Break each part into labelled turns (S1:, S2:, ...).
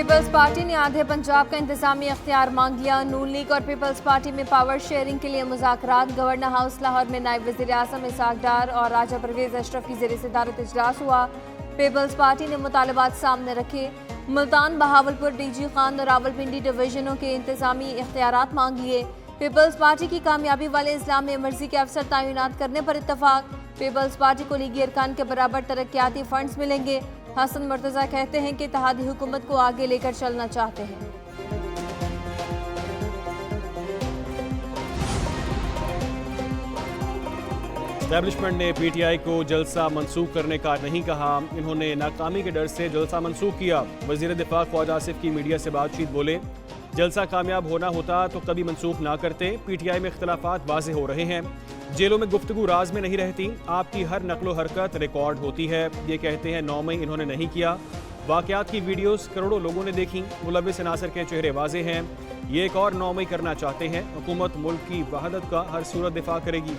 S1: Peoples party ने आधे पंजाब का इंतजामी अख्तियार मांग लिया। नून लीग और पीपल्स पार्टी में पावर शेयरिंग के लिए मुज़ाकरात। गवर्नर हाउस लाहौर में नायब वज़ीर आज़म इसहाक डार और राजा परवेज अशरफ की ज़ेर सदारत इजलास हुआ। पीपल्स पार्टी ने मुतालबात सामने रखे। मुल्तान, बहावलपुर, डीजी खान और रावलपिंडी डिवीजनों के इंतजामी इख्तियारात मांग लिए। पीपल्स पार्टी की कामयाबी वाले इस्लाह में मर्जी के अफसर तैनात करने पर इत्तफाक। पीपल्स पार्टी को लीगी अरकान के बराबर तरक्याती फंड्स मिलेंगे। हसन मुर्तजा कहते हैं कि इत्तेहादी हुकूमत को आगे लेकर चलना चाहते हैं।
S2: एस्टैब्लिशमेंट ने पीटीआई को जलसा मंसूख करने का नहीं कहा। इन्होंने नाकामी के डर से जलसा मंसूख किया। वजीर दिफा ख्वाजा आसिफ की मीडिया से बातचीत बोले, जलसा कामयाब होना होता तो कभी मंसूख ना करते। पीटीआई में इख्तलाफात वाज़ेह हो रहे हैं। जेलों में गुफ्तगू राज में नहीं रहती। आपकी हर नकलो हरकत रिकॉर्ड होती है। ये कहते हैं 9 मई इन्होंने नहीं किया। वाक़यात की वीडियोस करोड़ों लोगों ने देखी। मुलविस नासिर के चेहरे वाज़ेह हैं। ये एक और 9 मई करना चाहते हैं। हुकूमत मुल्क की वहदत का हर सूरत दिफा करेगी।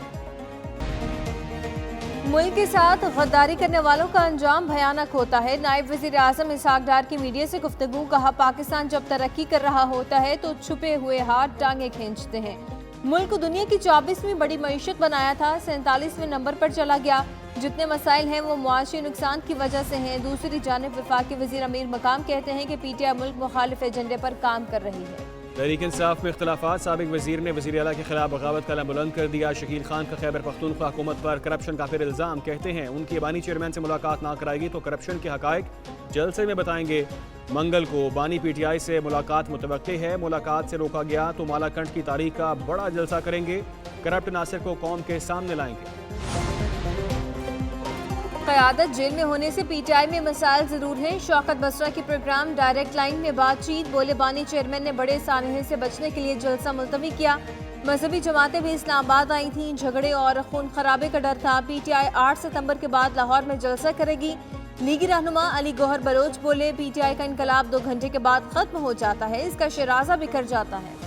S1: मुल्क के साथ गद्दारी करने वालों का अंजाम भयानक होता है। नायब वज़ीर आज़म इसहाक डार की मीडिया से गुफ्तगू। कहा, पाकिस्तान जब तरक्की कर रहा होता है तो छुपे हुए हाथ टांगे खींचते हैं। मुल्क को दुनिया की 24वीं बड़ी मईशत बनाया था, 47वें नंबर पर चला गया। जितने मसाइल हैं वो मुआशी नुकसान की वजह से हैं। दूसरी जानिब वफाकी वज़ीर अमीर मकाम कहते हैं कि पीटीआई मुल्क मुखालिफ एजेंडे पर काम कर रही है।
S2: तहरीक इंसाफ में इख्तलाफात। साबिक वजीर ने वज़ीर आला के खिलाफ बगावत का अलम बुलंद कर दिया। शकील खान का खैबर पख्तूनख्वा हुकूमत पर करप्शन का फिर इल्ज़ाम। कहते हैं उनकी बानी चेयरमैन से मुलाकात ना कराएगी तो करप्शन के हकायक जलसे में बताएंगे। मंगल को बानी पीटीआई से मुलाकात मुतवक्के है। मुलाकात से रोका गया तो मालाकंठ की तारीख का बड़ा जलसा करेंगे। करप्ट नासिर को कौम के सामने लाएंगे।
S1: क़यादत जेल में होने से पीटीआई में मसाइल जरूर हैं। शौकत बसरा की प्रोग्राम डायरेक्ट लाइन में बातचीत। बोले, बानी चेयरमैन ने बड़े सानहे से बचने के लिए जलसा मुलतवी किया। मजहबी जमातें भी इस्लामाबाद आई थीं। झगड़े और खून खराबे का डर था। पीटीआई 8 सितंबर के बाद लाहौर में जलसा करेगी। लीगी रहनुमा अली गौहर बलोच बोले, पीटीआई का इनकलाब 2 घंटे के बाद खत्म हो जाता है। इसका शराजा बिखर जाता है।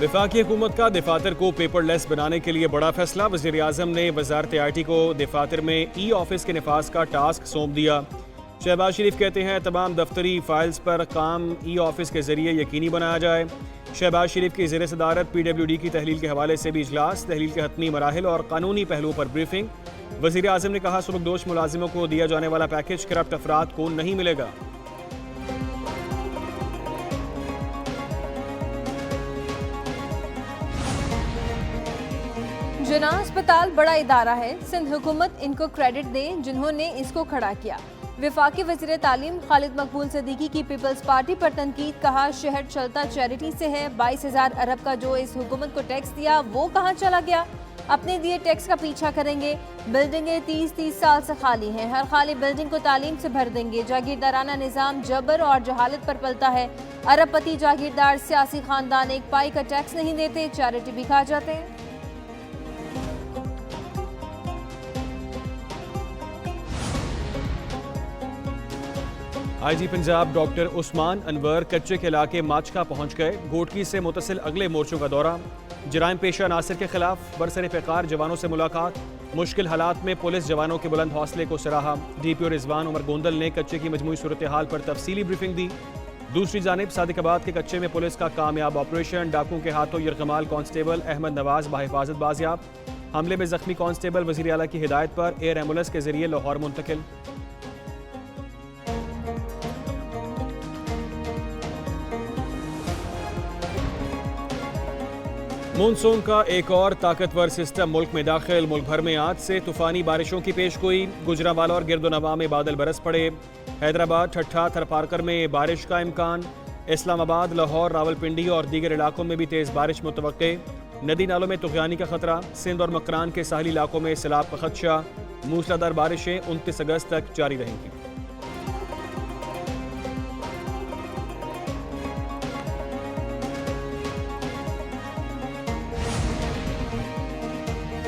S2: वफाकी हुकूमत का दफातर को पेपरलेस बनाने के लिए बड़ा फैसला। वज़ीर आज़म ने वज़ारत आईटी को दफातर में ई ऑफिस के नफाज का टास्क सौंप दिया। शहबाज शरीफ कहते हैं तमाम दफ्तरी फाइल्स पर काम ई ऑफिस के जरिए यकीनी बनाया जाए। शहबाज शरीफ की ज़ेर सदारत PWD की तहलील के हवाले से भी इजलास। तहलील के हतमी मराहिल और कानूनी पहलुओं पर ब्रीफिंग। वज़ीर आज़म ने कहा, सुबकदोश मुलाजिमों को दिया जाने वाला पैकेज करप्ट अफराद को नहीं मिलेगा।
S1: जना अस्पताल बड़ा इदारा है। सिंध हुकूमत इनको क्रेडिट दे जिन्होंने इसको खड़ा किया। वफाकी वज़ीर तालीम खालिद मकबूल सदीकी की पीपल्स पार्टी पर तनकीद। कहा, शहर चलता चैरिटी से है। 22,000 अरब का जो इस हुकूमत को टैक्स दिया वो कहाँ चला गया। अपने दिए टैक्स का पीछा करेंगे। बिल्डिंगें 30 साल से खाली हैं। हर खाली बिल्डिंग को तालीम से भर देंगे। जागीरदाराना निज़ाम जबर और जहालत पर पलता है। अरबपति जागीरदार सियासी खानदान एक पाई का टैक्स नहीं देते, चैरिटी भी खा जाते हैं।
S2: IG पंजाब डॉक्टर उस्मान अनवर कच्चे के इलाके माचका पहुंच गए। घोटकी से मुतसिल अगले मोर्चों का दौरा। जराइम पेशा नासिर के खिलाफ बरसर पेकार जवानों से मुलाकात। मुश्किल हालात में पुलिस जवानों के बुलंद हौसले को सराहा। DPO रिजवान उमर गोंदल ने कच्चे की मजमूई सूरत हाल पर तफसीली ब्रीफिंग दी। दूसरी जानिब सादिकाबाद के कच्चे में पुलिस का कामयाब ऑपरेशन। डाकुओं के हाथों यरगमाल कांस्टेबल अहमद नवाज बाहिफाजत बाजियाब। हमले में जख्मी कांस्टेबल वज़ीर आला की हिदायत पर एयर एम्बुलेंस के जरिए लाहौर मुंतकिल। मानसून का एक और ताकतवर सिस्टम मुल्क में दाखिल। मुल्क भर में आज से तूफानी बारिशों की पेशगोई। गुजरांवाला और गिरदोनवा में बादल बरस पड़े। हैदराबाद, ठट्ठा, थरपारकर में बारिश का इम्कान। इस्लामाबाद, लाहौर, रावलपिंडी और दीगर इलाकों में भी तेज़ बारिश मुतवक्के। नदी नालों में तुग़यानी का खतरा। सिंध और मकरान के साहली इलाकों में सैलाब का खदशा। मूसलाधार बारिशें 29 अगस्त तक जारी रहेंगी।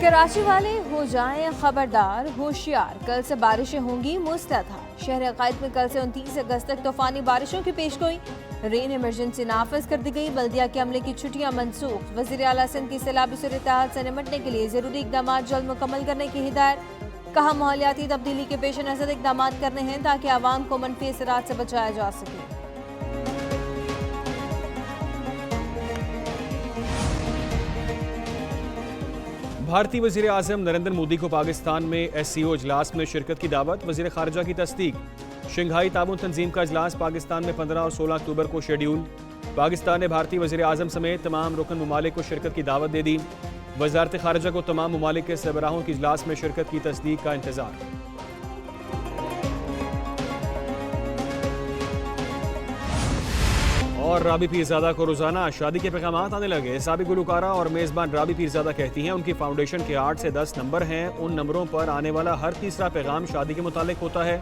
S1: कराची वाले हो जाएं खबरदार, होशियार। कल से बारिशें होंगी मूसलाधार। शहर अकायद में कल से 29 अगस्त तक तूफानी बारिशों की पेशगोई। रेन इमरजेंसी नाफिज कर दी गई, बल्दिया के अमले की छुट्टियां मनसूख। वजीर आला सिंध की सैलाबी सूरत से निपटने के लिए जरूरी इकदाम जल्द मुकम्मल करने की हिदायत। कहा माहौलियाती तब्दीली के पेश नजर इकदाम करने हैं ताकि आवाम को मनफी असरात से बचाया जा सके।
S2: भारतीय वजीर आजम नरेंद्र मोदी को पाकिस्तान में SCO इजलास में शिरकत की दावत, वजीर खारजा की तस्दीक। शंघाई ताबून तंजीम का इजलास पाकिस्तान में 15 और 16 अक्टूबर को शेड्यूल। पाकिस्तान ने भारतीय वजीर आजम समेत तमाम रुकन ममालिक को शिरकत की दावत दे दी। वजारत खारजा को तमाम ममालिक के सरबराहों की इजलास में शिरकत की तस्दीक का इंतजार। और राबी पीरजादा को रोजाना शादी के पैगाम आने लगे। साबिक गुलकारा और मेजबान राबी पीरजादा कहती हैं उनकी फाउंडेशन के 8 से 10 नंबर हैं, उन नंबरों पर आने वाला हर तीसरा पैगाम शादी के मुतालिक होता है।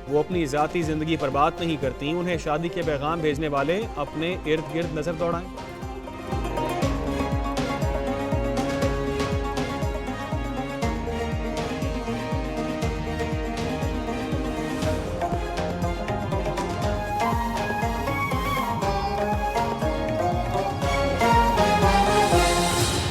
S2: वो अपनी ज़ाती ज़िंदगी पर बात नहीं करती, उन्हें शादी के पैगाम भेजने वाले अपने इर्द गिर्द नजर दौड़ाएं।